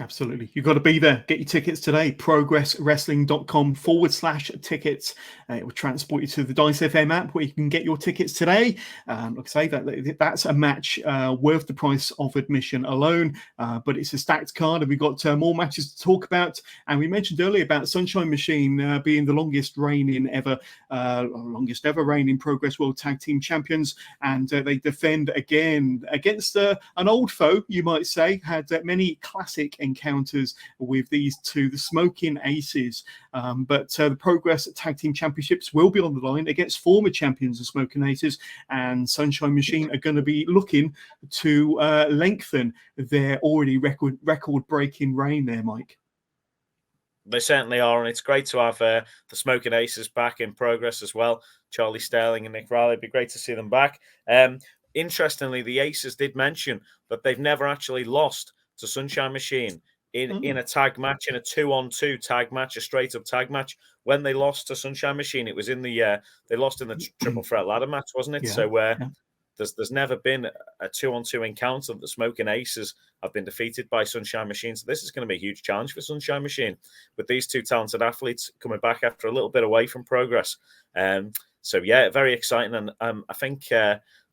Absolutely. You've got to be there. Get your tickets today. progresswrestling.com/tickets. It will transport you to the Dice FM app where you can get your tickets today. Like I say, that's a match worth the price of admission alone. But it's a stacked card, and we've got more matches to talk about. And we mentioned earlier about Sunshine Machine being the longest ever reigning Progress World Tag Team Champions. And they defend again against an old foe, you might say, had many classic encounters with these two, the Smoking Aces. But the Progress Tag Team Championships will be on the line against former champions of Smoking Aces, and Sunshine Machine are going to be looking to lengthen their already record-breaking reign there, Mike. They certainly are, and it's great to have the Smoking Aces back in Progress as well. Charlie Sterling and Nick Riley, it'd be great to see them back. interestingly, the Aces did mention that they've never actually lost to Sunshine Machine in a tag match, in a 2-on-2 tag match, a straight-up tag match. When they lost to Sunshine Machine, it was in the they lost in the triple threat ladder match, wasn't it? Yeah, So yeah. there's never been a 2-on-2 encounter that the Smoking Aces have been defeated by Sunshine Machine. So this is going to be a huge challenge for Sunshine Machine with these two talented athletes coming back after a little bit away from Progress. So yeah, very exciting. And I think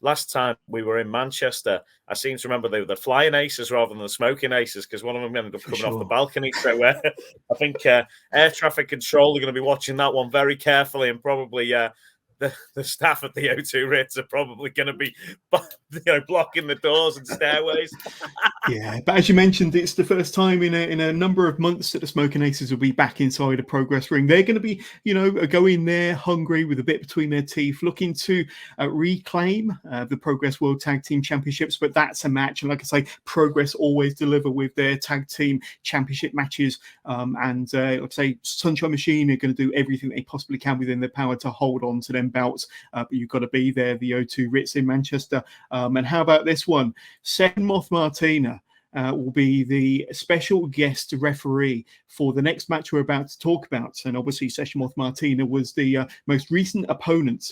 last time we were in Manchester, I seem to remember they were the Flying Aces rather than the Smoking Aces, because one of them ended up coming off the balcony. So I think air traffic control are going to be watching that one very carefully, and probably the staff at the O2 Ritz are probably going to be blocking the doors and stairways. Yeah, but as you mentioned, it's the first time in a number of months that the Smoking Aces will be back inside a Progress ring. They're going to be, going there hungry with a bit between their teeth, looking to reclaim the Progress World Tag Team Championships. But that's a match, and like I say, Progress always deliver with their Tag Team Championship matches. And like I say, Sunshine Machine are going to do everything they possibly can within their power to hold on to them belts. But you've got to be there, the O2 Ritz in Manchester. And how about this one? Second Moth Martina will be the special guest referee for the next match we're about to talk about. And obviously, Session Moth Martina was the most recent opponent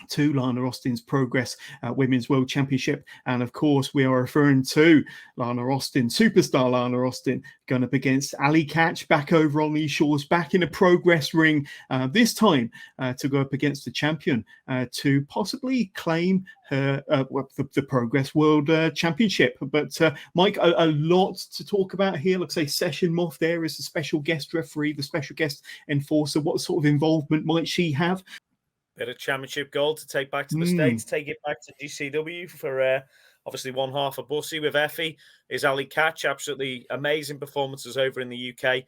to Lana Austin's Progress Women's World Championship. And of course, we are referring to Lana Austin, superstar Lana Austin, going up against Ali Catch back over on these shores, back in a Progress ring, this time to go up against the champion to possibly claim her the Progress World Championship. But Mike, a lot to talk about here. Let's say Session Moth there is the special guest referee, the special guest enforcer. What sort of involvement might she have? Bit of championship gold to take back to the States, take it back to GCW for obviously one half of Bussy with Effie is Ali Catch. Absolutely amazing performances over in the UK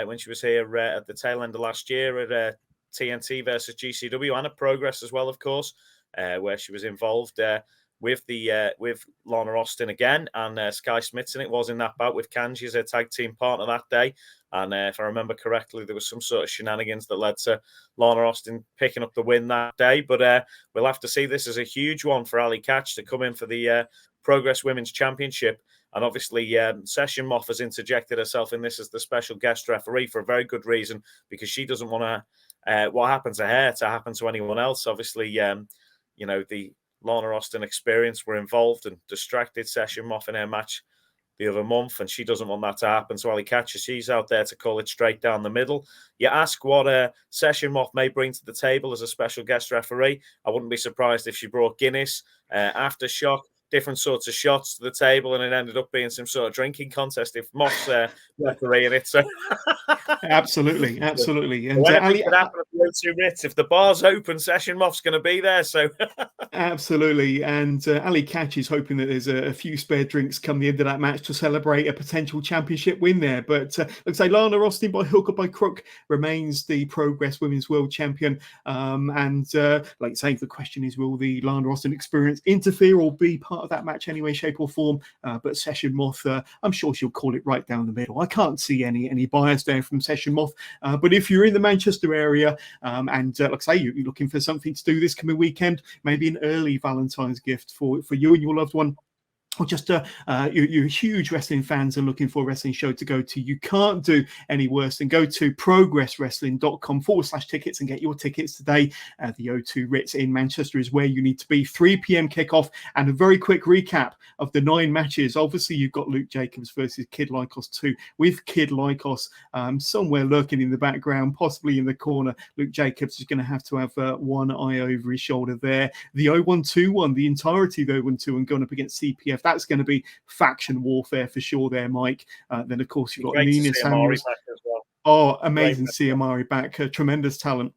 when she was here at the tail end of last year at TNT versus GCW, and a Progress as well, of course, where she was involved with Lana Austin again, and Sky Smithson. It was in that bout with Kanji as her tag team partner that day. And if I remember correctly, there was some sort of shenanigans that led to Lana Austin picking up the win that day. But we'll have to see. This is a huge one for Ali Catch to come in for the Progress Women's Championship. And obviously, Session Moth has interjected herself in this as the special guest referee for a very good reason, because she doesn't want to what happened to her to happen to anyone else. Obviously, the Lana Austin experience were involved and distracted Session Moth in her match the other month, and she doesn't want that to happen. So Ali Catcher, she's out there to call it straight down the middle. You ask what Session Moth may bring to the table as a special guest referee. I wouldn't be surprised if she brought Guinness, Aftershock, different sorts of shots to the table, and it ended up being some sort of drinking contest if Moth's refereeing it. So absolutely. And Ali, could happen at the O2 Ritz. If the bar's open, Session Moth's going to be there. So absolutely. And Ali Catch is hoping that there's a few spare drinks come the end of that match to celebrate a potential championship win there. But let's say Lana Austin, by hook or by crook, remains the Progress Women's World Champion. Like say, the question is, will the Lana Austin experience interfere or be part of that match any way, shape or form? But Session Moth, I'm sure she'll call it right down the middle. I can't see any bias there from Session Moth. But if you're in the Manchester area and like I say, you're looking for something to do this coming weekend, maybe an early Valentine's gift for you and your loved one, or just you're huge wrestling fans and looking for a wrestling show to go to, you can't do any worse than go to progresswrestling.com/tickets and get your tickets today. The O2 Ritz in Manchester is where you need to be. 3 p.m. kickoff, and a very quick recap of the 9 matches. Obviously, you've got Luke Jacobs versus Kid Lycos 2, with Kid Lycos somewhere lurking in the background, possibly in the corner. Luke Jacobs is going to have one eye over his shoulder there. The 0121, the entirety of the 012, and going up against CPF. That's going to be faction warfare for sure there, Mike. Then, of course, you've got Nina Samuels. Well. Oh, amazing to see Amari back. Tremendous talent.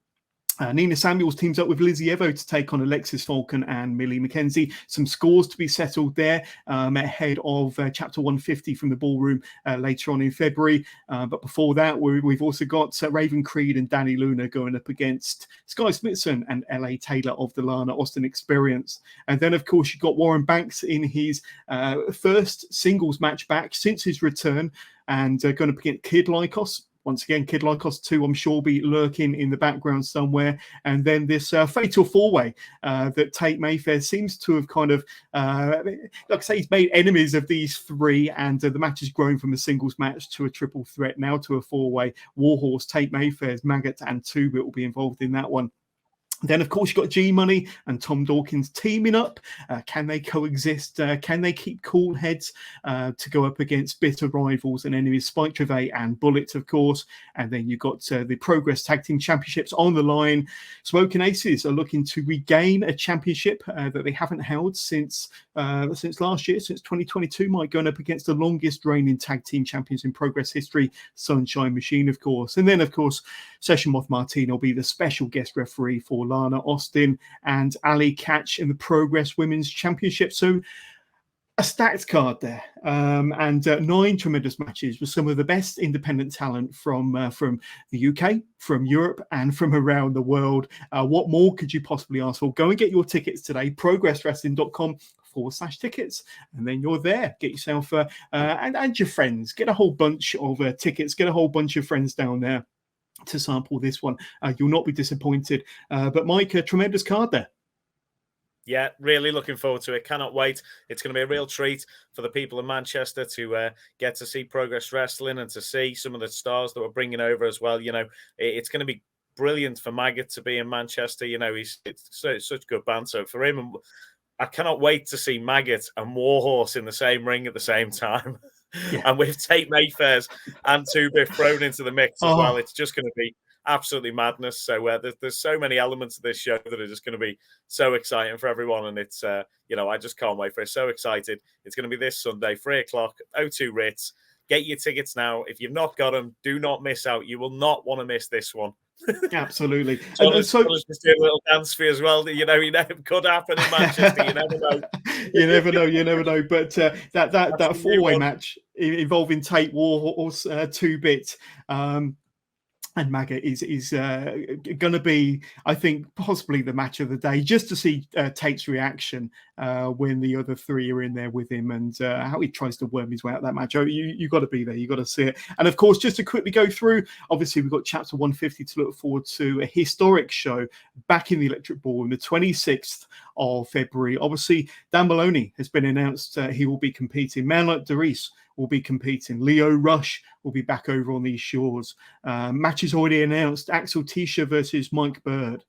Nina Samuels teams up with Lizzie Evo to take on Alexis Falcon and Millie McKenzie. Some scores to be settled there ahead of Chapter 150 from the Ballroom later on in February. But before that, we've also got Raven Creed and Danny Luna going up against Sky Smithson and LA Taylor of the Lana Austin Experience. And then, of course, you've got Warren Banks in his first singles match back since his return, and going up against Kid Lycos. once again, Kid Lycos 2, I'm sure, will be lurking in the background somewhere. And then this fatal four-way that Tate Mayfair seems to have kind of, like I say, he's made enemies of these three, and the match has grown from a singles match to a triple threat, now to a four-way. Warhorse, Tate Mayfair's Maggot, and 2-Bit will be involved in that one. Then, of course, you've got G-Money and Tom Dawkins teaming up. Can they coexist? Can they keep cool heads to go up against bitter rivals and enemies, Spike Trevay and Bullet, of course? And then you've got the Progress Tag Team Championships on the line. Smoking Aces are looking to regain a championship that they haven't held since last year, since 2022, Mike, going up against the longest reigning tag team champions in Progress history, Sunshine Machine, of course. And then, of course, Session Moth Martine will be the special guest referee for Lana Austin and Ali Catch in the Progress Women's Championship. So a stacked card there, and 9 tremendous matches with some of the best independent talent from the UK, from Europe, and from around the world. What more could you possibly ask for? Go and get your tickets today, progresswrestling.com/tickets, and then you're there. Get yourself and your friends. Get a whole bunch of tickets. Get a whole bunch of friends down there to sample this one. You'll not be disappointed. But Mike, a tremendous card there. Yeah, really looking forward to it. Cannot wait. It's going to be a real treat for the people in Manchester to get to see Progress Wrestling and to see some of the stars that we're bringing over as well. You know, it's going to be brilliant for Maggot to be in Manchester. You know, it's such good band. So for him, and I cannot wait to see Maggot and Warhorse in the same ring at the same time. Yeah. And with Tate Mayfair's and 2-Bit thrown into the mix as well, it's just going to be absolutely madness. So there's so many elements of this show that are just going to be so exciting for everyone. And it's, you know, I just can't wait for it. So excited. It's going to be this Sunday, 3:00, O2 Ritz. Get your tickets now. If you've not got them, do not miss out. You will not want to miss this one. Absolutely. So just do a little dance for you as well. You know, it could happen in Manchester. You never know. You never know. But that four-way match involving Tate, Warhorse, 2-Bit, and Maggot is going to be, I think, possibly the match of the day, just to see Tate's reaction when the other three are in there with him, and how he tries to worm his way out of that match. Oh, you got to be there. You got to see it. And of course, just to quickly go through, obviously we've got Chapter 150 to look forward to, a historic show back in the Electric Ball on the 26th of February. Obviously, Dan Maloney has been announced. He will be competing. Man like Doris will be competing. Leo Rush will be back over on these shores. Matches already announced. Axel Tisha versus Mike Bird.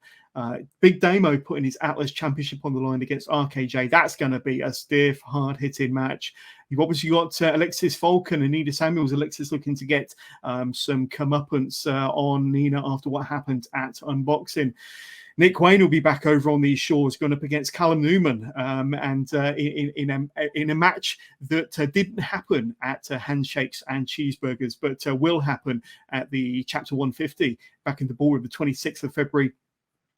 Big Damo putting his Atlas Championship on the line against RKJ. That's going to be a stiff, hard-hitting match. You've obviously got Alexis Falcon and Nina Samuels. Alexis looking to get some comeuppance on Nina after what happened at Unboxing. Nick Wayne will be back over on these shores, going up against Callum Newman, and in a match that didn't happen at Handshakes and Cheeseburgers, but will happen at the Chapter 150 back in the ballroom the 26th of February.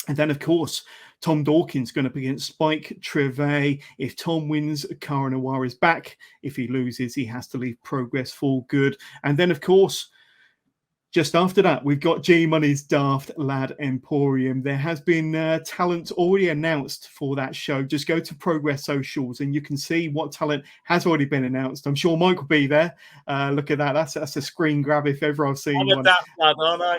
And then, of course, Tom Dawkins going up against Spike Trevay. If Tom wins, Kara Noir is back. If he loses, he has to leave Progress for good. And then, of course, just after that, we've got G-Money's Daft Lad Emporium. There has been talent already announced for that show. Just go to Progress Socials and you can see what talent has already been announced. I'm sure Mike will be there. Look at that. That's a screen grab if ever I've seen one. I'm a Daft Lad, aren't I?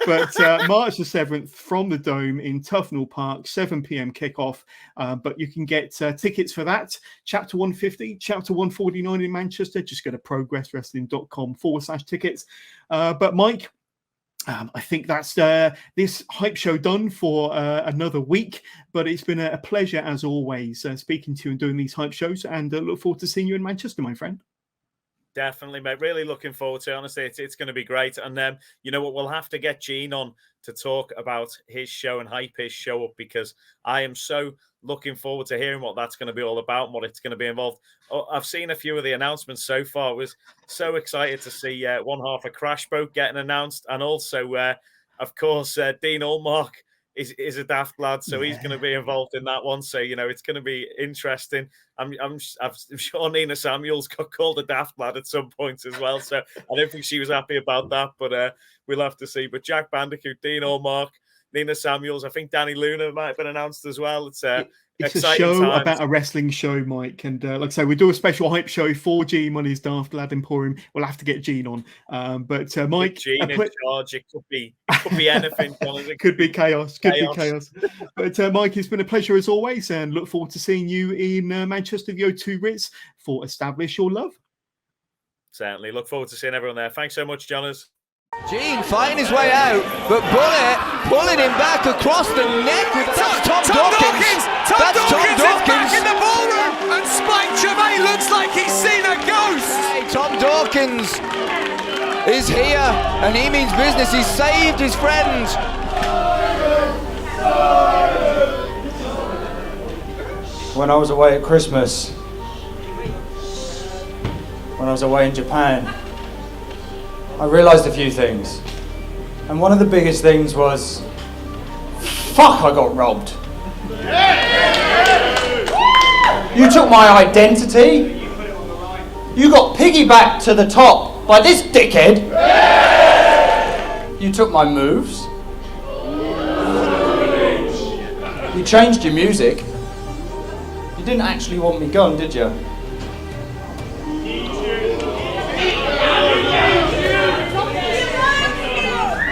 But March the 7th from the Dome in Tufnell Park, 7 p.m. kickoff. But you can get tickets for that. Chapter 150, Chapter 149 in Manchester. Just go to progresswrestling.com/tickets. But Mike, I think that's this hype show done for another week, but it's been a pleasure as always speaking to you and doing these hype shows, and look forward to seeing you in Manchester, my friend. Definitely, mate. Really looking forward to it. Honestly, it's going to be great. And you know what? We'll have to get Gene on to talk about his show and hype his show up, because I am so looking forward to hearing what that's going to be all about and what it's going to be involved. Oh, I've seen a few of the announcements so far. I was so excited to see one half of Crash Boat getting announced, and also, of course, Dean Allmark is a Daft Lad, so he's going to be involved in that one. So, you know, it's going to be interesting. I'm sure Nina Samuels got called a Daft Lad at some point as well, so I don't think she was happy about that, but we'll have to see. But Jack Bandicoot, Dean Allmark, Nina Samuels, I think Danny Luna might have been announced as well. It's It's a Exciting show times. about a wrestling show, Mike. And like I say, we do a special hype show for Gene on his Daft Lad Emporium. We'll have to get Gene on. But Mike, Gene in charge. It could be anything. Jonathan. Could be chaos. Could be chaos. But Mike, it's been a pleasure as always, and look forward to seeing you in Manchester, the O2 Ritz, for Establish Your Love. Certainly. Look forward to seeing everyone there. Thanks so much, Jonas. Gene fighting his way out, but Bullet pulling him back across the neck. That's Tom Dawkins. Tom Dawkins is back in the ballroom, and Spike Gervais looks like he's seen a ghost. Hey, Tom Dawkins is here, and he means business. He saved his friend. When I was away at Christmas, when I was away in Japan, I realised a few things. And one of the biggest things was, fuck, I got robbed. You took my identity. You got piggybacked to the top by this dickhead. You took my moves. You changed your music. You didn't actually want me gone, did you?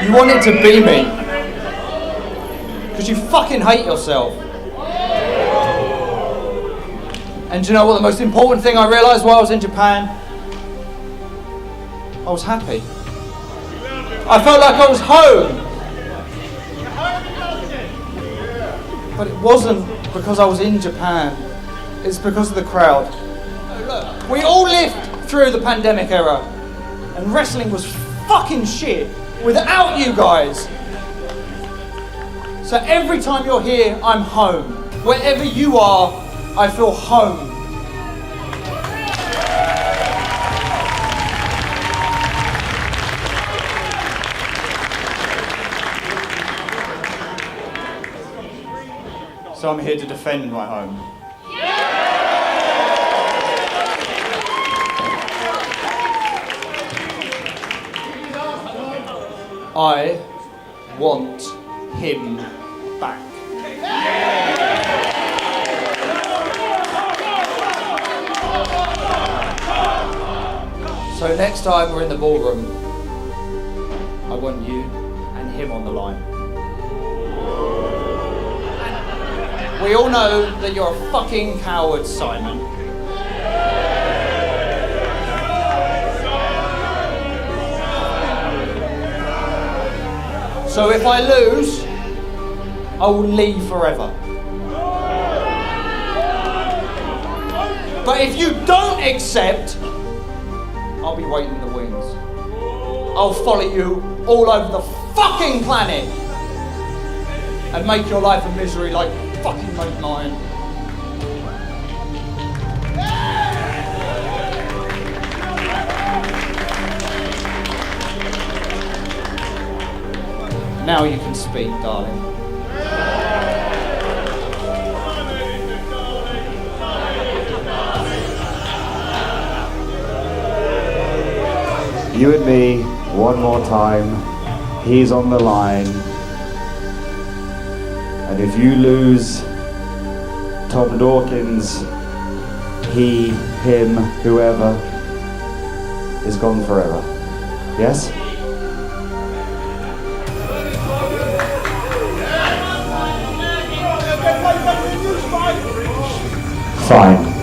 You wanted to be me. Because you fucking hate yourself. And do you know what the most important thing I realised while I was in Japan? I was happy. I felt like I was home. But it wasn't because I was in Japan. It's because of the crowd. Look, we all lived through the pandemic era. And wrestling was fucking shit without you guys. So every time you're here, I'm home. Wherever you are, I feel home. So I'm here to defend my home. I want him back. So next time we're in the ballroom, I want you and him on the line. We all know that you're a fucking coward, Simon. So if I lose, I will leave forever. But if you don't accept, I'll be waiting in the wings. I'll follow you all over the fucking planet and make your life a misery like fucking make mine. Now you can speak, darling. You and me, one more time. He's on the line. And if you lose, Tom Dawkins, he, him, whoever, is gone forever. Yes? Fine.